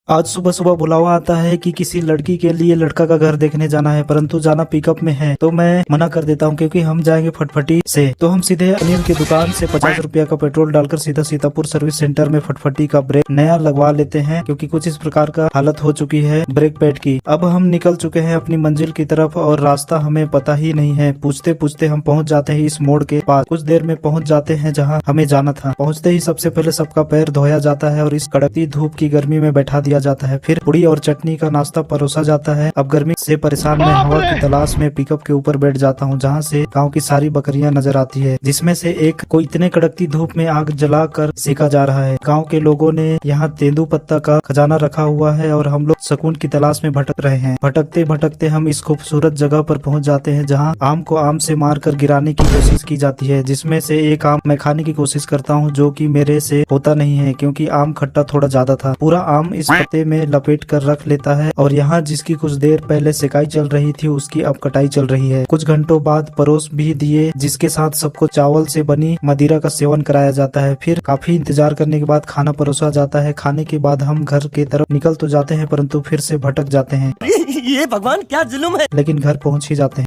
आज सुबह सुबह बुलावा आता है कि किसी लड़की के लिए लड़का का घर देखने जाना है, परंतु जाना पिकअप में है तो मैं मना कर देता हूं क्योंकि हम जाएंगे फटफटी से। तो हम सीधे अनिल की दुकान से 50 रुपया का पेट्रोल डालकर सीधा सीतापुर सर्विस सेंटर में फटफटी का ब्रेक नया लगवा लेते हैं, क्योंकि कुछ इस प्रकार का हालत हो चुकी है ब्रेक पैड की। अब हम निकल चुके हैं अपनी मंजिल की तरफ और रास्ता हमें पता ही नहीं है। पूछते पूछते हम पहुंच जाते हैं इस मोड़ के पास। कुछ देर में पहुंच जाते हैं जहां हमें जाना था। पहुंचते ही सबसे पहले सबका पैर धोया जाता है और इस कड़कती धूप की गर्मी में बैठा दिया जाता है। फिर पूड़ी और चटनी का नाश्ता परोसा जाता है। अब गर्मी से परेशान मैं हवा की तलाश में पिकअप के ऊपर बैठ जाता हूँ, जहाँ से गांव की सारी बकरियां नजर आती है, जिसमें से एक को इतने कड़कती धूप में आग जला कर सेका जा रहा है। गाँव के लोगों ने यहाँ तेंदू पत्ता का खजाना रखा हुआ है और हम लोग सुकून की तलाश में भटक रहे हैं। भटकते भटकते हम इस खूबसूरत जगह पर पहुँच जाते हैं जहाँ आम को आम से मार कर गिराने की कोशिश की जाती है, जिसमें से एक आम मैं खाने की कोशिश करता हूँ, जो कि मेरे से होता नहीं है क्योंकि आम खट्टा थोड़ा ज्यादा था। पूरा आम इस पत्ते में लपेट कर रख लेता है और यहाँ जिसकी कुछ देर पहले सिकाई चल रही थी उसकी अब कटाई चल रही है। कुछ घंटों बाद परोस भी दिए, जिसके साथ सबको चावल से बनी मदिरा का सेवन कराया जाता है। फिर काफी इंतजार करने के बाद खाना परोसा जाता है। खाने के बाद हम घर की तरफ निकल तो जाते हैं, परंतु फिर से भटक जाते हैं। ये भगवान क्या जुल्म है। लेकिन घर पहुँच ही जाते हैं।